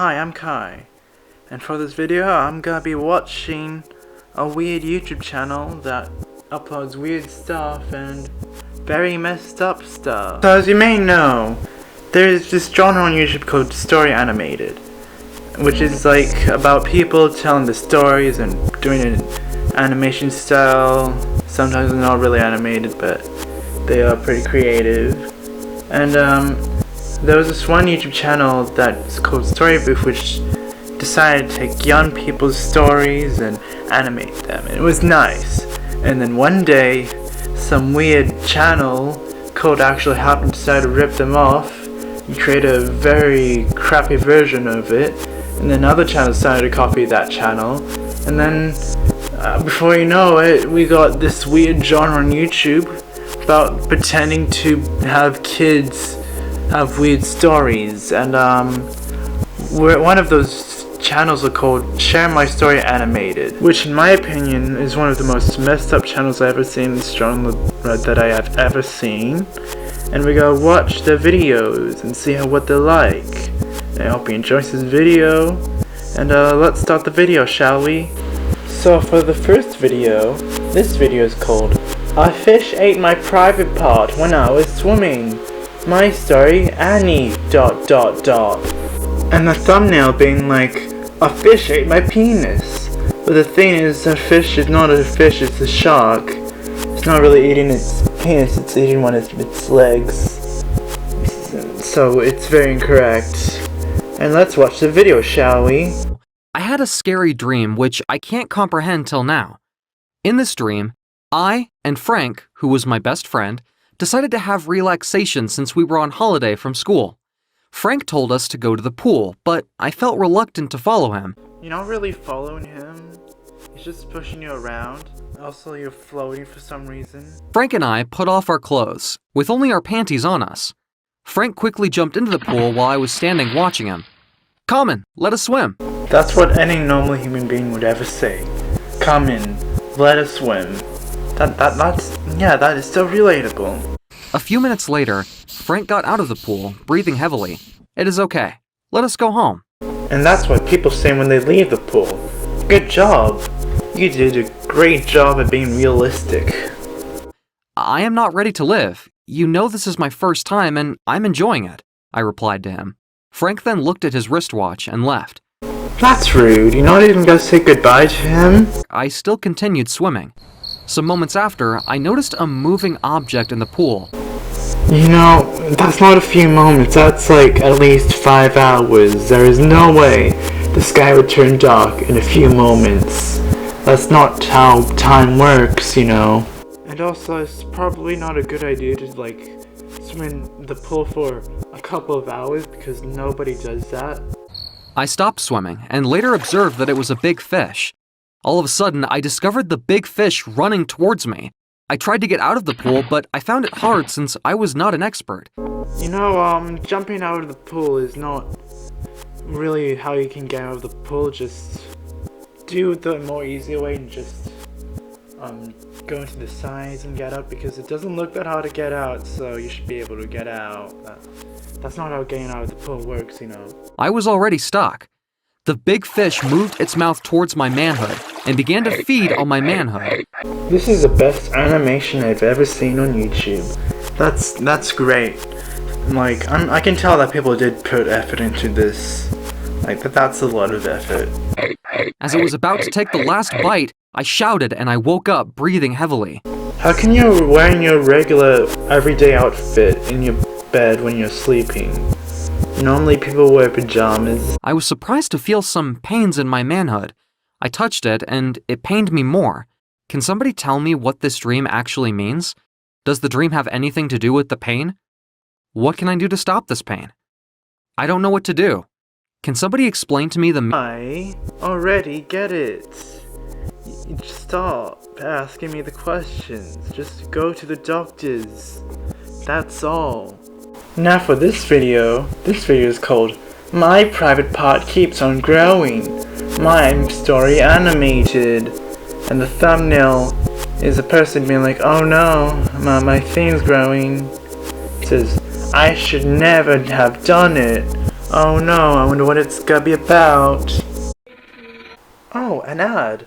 Hi, I'm Kai, and for this video I'm gonna be watching a weird YouTube channel that uploads weird stuff and very messed up stuff. So as you may know, there's this genre on YouTube called story animated, which is like about people telling the stories and doing it in animation style. Sometimes they're not really animated, but they are pretty creative. And there was this one YouTube channel that's called Storybooth, which decided to take young people's stories and animate them, and it was nice. And then one day, some weird channel called Actually Happened decided to rip them off and create a very crappy version of it, and then other channels decided to copy that channel, and then before you know it, we got this weird genre on YouTube about pretending to have kids have weird stories, and one of those channels are called Share My Story Animated, which in my opinion is one of the most messed up channels I've ever seen in this genre that I have ever seen. And we gotta watch their videos and see what they're like. And I hope you enjoy this video, and let's start the video, shall we? So for the first video, this video is called A Fish Ate My Private Part When I Was Swimming. My story, Annie ... And the thumbnail being like, a fish ate my penis. But the thing is, a fish is not a fish, it's a shark. It's not really eating its penis, it's eating one of its legs. So it's very incorrect. And let's watch the video, shall we? I had a scary dream which I can't comprehend till now. In this dream, I and Frank, who was my best friend, decided to have relaxation since we were on holiday from school. Frank told us to go to the pool, but I felt reluctant to follow him. You're not really following him. He's just pushing you around. Also, you're floating for some reason. Frank and I put off our clothes, with only our panties on us. Frank quickly jumped into the pool while I was standing watching him. "Come in, let us swim." That's what any normal human being would ever say. Come in, let us swim. That is so relatable. A few minutes later, Frank got out of the pool, breathing heavily. "It is okay. Let us go home." And that's what people say when they leave the pool. Good job. You did a great job at being realistic. "I am not ready to live. You know this is my first time and I'm enjoying it," I replied to him. Frank then looked at his wristwatch and left. That's rude. You're not even gonna say goodbye to him? I still continued swimming. Some moments after, I noticed a moving object in the pool. You know, that's not a few moments, that's like at least 5 hours. There is no way the sky would turn dark in a few moments. That's not how time works, you know. And also, it's probably not a good idea to swim in the pool for a couple of hours because nobody does that. I stopped swimming and later observed that it was a big fish. All of a sudden, I discovered the big fish running towards me. I tried to get out of the pool, but I found it hard since I was not an expert. You know, jumping out of the pool is not really how you can get out of the pool. Just do the more easy way and just go into the sides and get out, because it doesn't look that hard to get out, so you should be able to get out. That's not how getting out of the pool works, you know. I was already stuck. The big fish moved its mouth towards my manhood and began to feed on my manhood. This is the best animation I've ever seen on YouTube. That's great. I can tell that people did put effort into this. That's a lot of effort. As I was about to take the last bite, I shouted and I woke up breathing heavily. How can you wearing your regular everyday outfit in your bed when you're sleeping? Normally people wear pajamas. I was surprised to feel some pains in my manhood. I touched it and it pained me more. Can somebody tell me what this dream actually means? Does the dream have anything to do with the pain? What can I do to stop this pain? I don't know what to do. Can somebody explain to me the... I already get it. Stop asking me the questions. Just go to the doctors. That's all. Now for this video is called My Private Part Keeps on Growing. My story animated. And the thumbnail is a person being like, oh no, my thing's growing. It says, I should never have done it. Oh no, I wonder what it's gonna be about. Oh, an ad.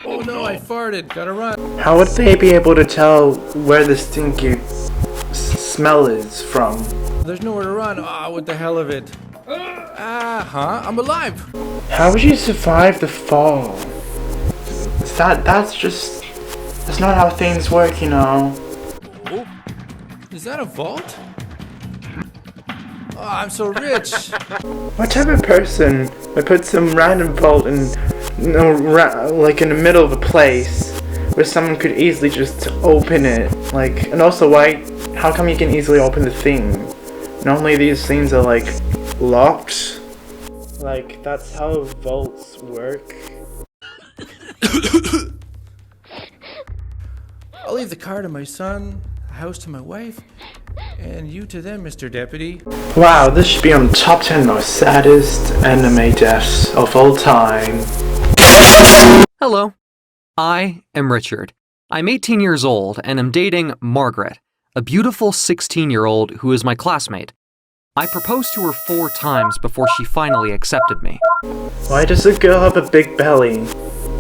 Oh no, I farted. Gotta run. How would they be able to tell where the stinky smell is from? There's nowhere to run. Ah, what the hell of it? I'm alive. How would you survive the fall? That's not how things work, you know. Oh, is that a vault? Oh, I'm so rich. What type of person would put some random vault in, like in the middle of a place where someone could easily just open it? Like, and also how come you can easily open the thing? Normally these things are like locked. Like, that's how vaults work. I'll leave the car to my son, the house to my wife, and you to them, Mr. Deputy. Wow, this should be on top 10 most saddest anime deaths of all time. Hello. I am Richard. I'm 18 years old and am dating Margaret, a beautiful 16-year-old who is my classmate. I proposed to her 4 times before she finally accepted me. Why does a girl have a big belly?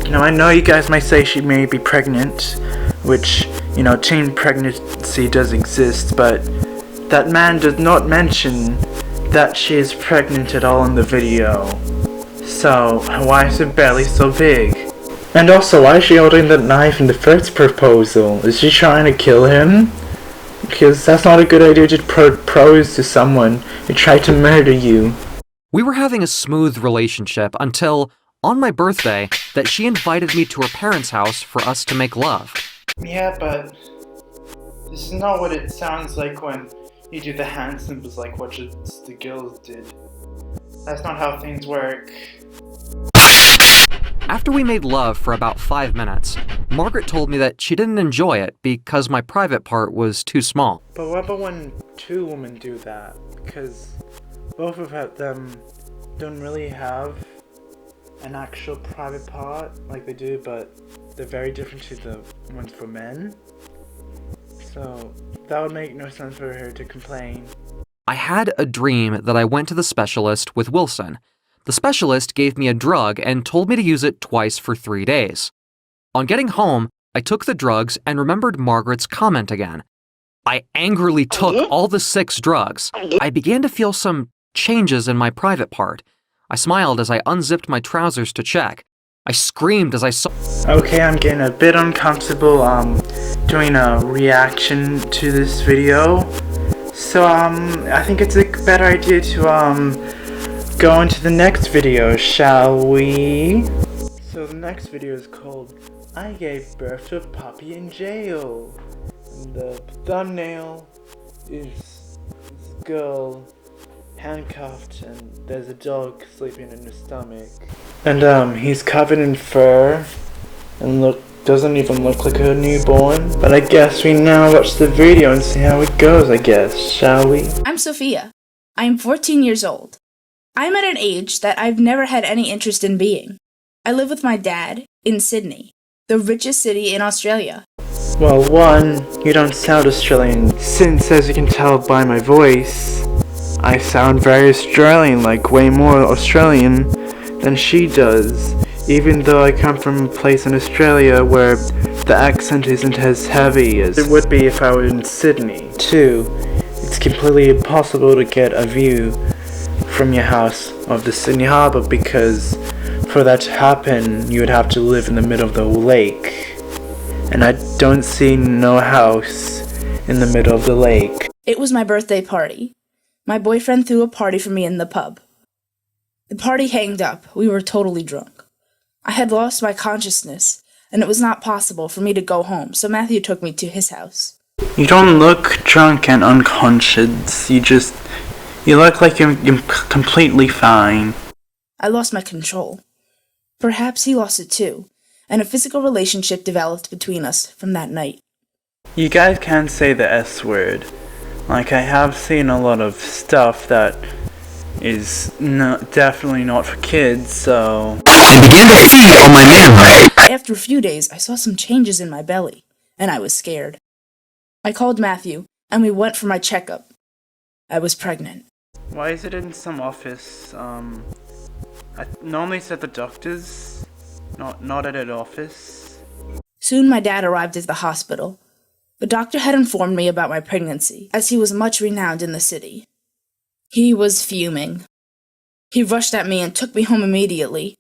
You know, I know you guys might say she may be pregnant, which, you know, teen pregnancy does exist, but that man does not mention that she is pregnant at all in the video. So, why is her belly so big? And also, why is she holding the knife in the first proposal? Is she trying to kill him? Because that's not a good idea to propose to someone who tried to murder you. We were having a smooth relationship until, on my birthday, that she invited me to her parents' house for us to make love. Yeah, but this is not what it sounds like when you do the hand symbols like what just the girls did. That's not how things work. After we made love for about 5 minutes, Margaret told me that she didn't enjoy it because my private part was too small. But what about when 2 women do that? Because both of them don't really have an actual private part like they do, but they're very different to the ones for men. So that would make no sense for her to complain. I had a dream that I went to the specialist with Wilson. The specialist gave me a drug and told me to use it twice for 3 days. On getting home, I took the drugs and remembered Margaret's comment again. I angrily took all the 6 drugs. I began to feel some changes in my private part. I smiled as I unzipped my trousers to check. I screamed as I saw— Okay, I'm getting a bit uncomfortable doing a reaction to this video. So I think it's a better idea to go into the next video, shall we? So the next video is called I Gave Birth to a Puppy in Jail. And the thumbnail is this girl handcuffed and there's a dog sleeping in her stomach. And he's covered in fur and doesn't even look like a newborn. But I guess we now watch the video and see how it goes, I guess, shall we? I'm Sophia. I'm 14 years old. I'm at an age that I've never had any interest in being. I live with my dad in Sydney, the richest city in Australia. Well, 1, you don't sound Australian, since as you can tell by my voice, I sound very Australian, like way more Australian than she does, even though I come from a place in Australia where the accent isn't as heavy as it would be if I were in Sydney. 2, it's completely impossible to get a view from your house of the Sydney Harbour because for that to happen you would have to live in the middle of the lake, and I don't see no house in the middle of the lake. It was my birthday party. My boyfriend threw a party for me in the pub. The party hanged up. We were totally drunk. I had lost my consciousness, and it was not possible for me to go home, so Matthew took me to his house. You don't look drunk and unconscious, you look like you're completely fine. I lost my control. Perhaps he lost it too, and a physical relationship developed between us from that night. You guys can't say the S word. Like, I have seen a lot of stuff that is definitely not for kids, so... I began to feed on my manhood. After a few days, I saw some changes in my belly, and I was scared. I called Matthew, and we went for my checkup. I was pregnant. Why is it in some office? I normally it's at the doctor's, not at an office. Soon my dad arrived at the hospital. The doctor had informed me about my pregnancy, as he was much renowned in the city. He was fuming. He rushed at me and took me home immediately.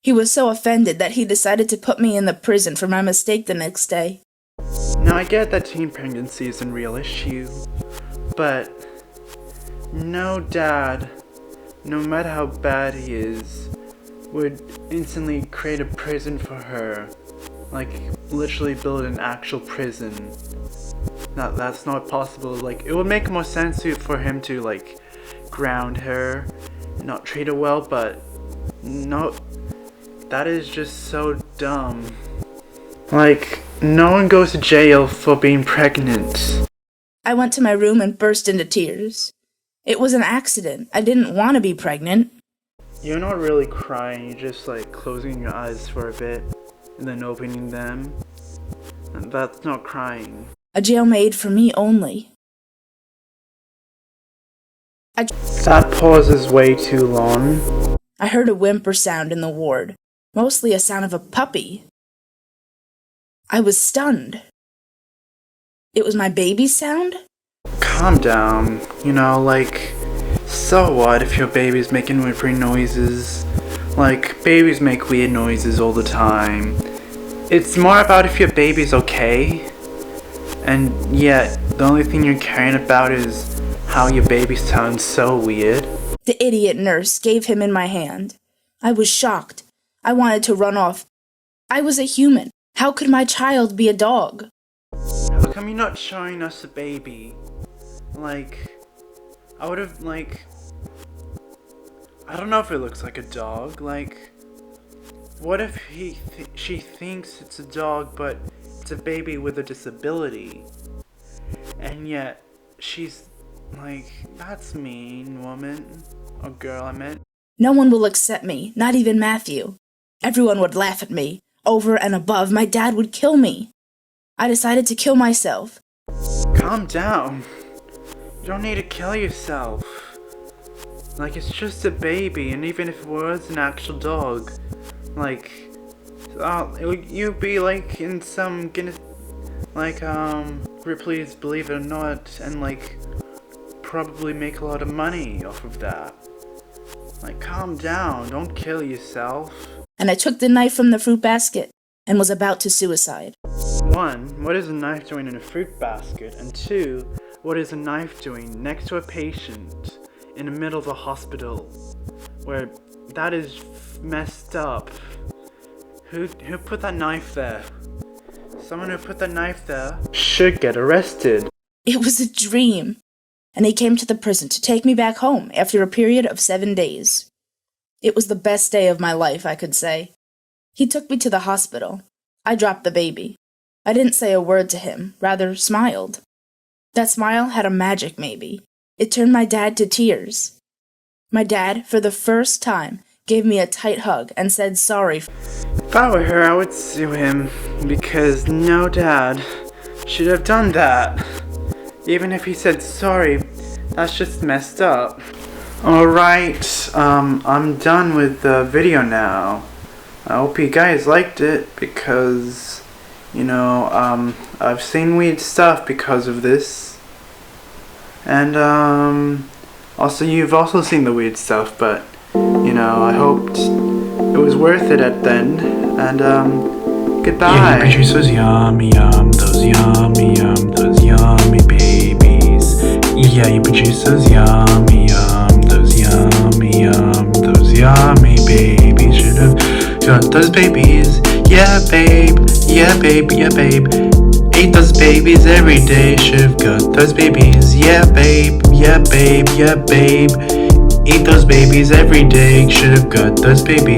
He was so offended that he decided to put me in the prison for my mistake the next day. Now I get that teen pregnancy is a real issue, but no dad, no matter how bad he is, would instantly create a prison for her. Like, literally build an actual prison. That's not possible. Like, it would make more sense for him to, like, ground her, not treat her well, but no, that is just so dumb. Like, no one goes to jail for being pregnant. I went to my room and burst into tears. It was an accident. I didn't want to be pregnant. You're not really crying, you're just like closing your eyes for a bit and then opening them. And that's not crying. A jail made for me only. That pause is way too long. I heard a whimper sound in the ward, mostly a sound of a puppy. I was stunned. It was my baby's sound? Calm down, you know, like, so what if your baby's making whimpering noises? Like, babies make weird noises all the time. It's more about if your baby's okay, and yet the only thing you're caring about is how your baby sounds so weird. The idiot nurse gave him in my hand. I was shocked. I wanted to run off. I was a human. How could my child be a dog? How come you're not showing us the baby? Like, I would've, like, I don't know if it looks like a dog. Like, what if she thinks it's a dog, but it's a baby with a disability? And yet, she's like, that's mean, woman. Or girl, I meant. No one will accept me, not even Matthew. Everyone would laugh at me. Over and above, my dad would kill me. I decided to kill myself. Calm down. You don't need to kill yourself. Like, it's just a baby, and even if it was an actual dog, like, you'd be like in some Guinness, like, Ripley's Believe It or Not, and like, probably make a lot of money off of that. Like, calm down, don't kill yourself. And I took the knife from the fruit basket and was about to suicide. 1. What is a knife doing in a fruit basket? And 2. What is a knife doing next to a patient in the middle of a hospital? Where that is messed up. Who put that knife there? Someone who put that knife there should get arrested. It was a dream. And he came to the prison to take me back home after a period of 7 days. It was the best day of my life, I could say. He took me to the hospital. I dropped the baby. I didn't say a word to him, rather smiled. That smile had a magic, maybe. It turned my dad to tears. My dad, for the first time, gave me a tight hug and said sorry. If I were her, I would sue him, because no dad should have done that. Even if he said sorry, that's just messed up. Alright, I'm done with the video now. I hope you guys liked it, because, you know, I've seen weird stuff because of this. And, also, you've also seen the weird stuff, but, you know, I hoped it was worth it at the end. And, goodbye. Yeah, you produce those yummy babies. Yeah, you produce those yummy babies. Should've got those babies. Yeah, babe. Ate those babies every day. Should've got those babies. Yeah, babe. Eat those babies every day. Should've got those babies.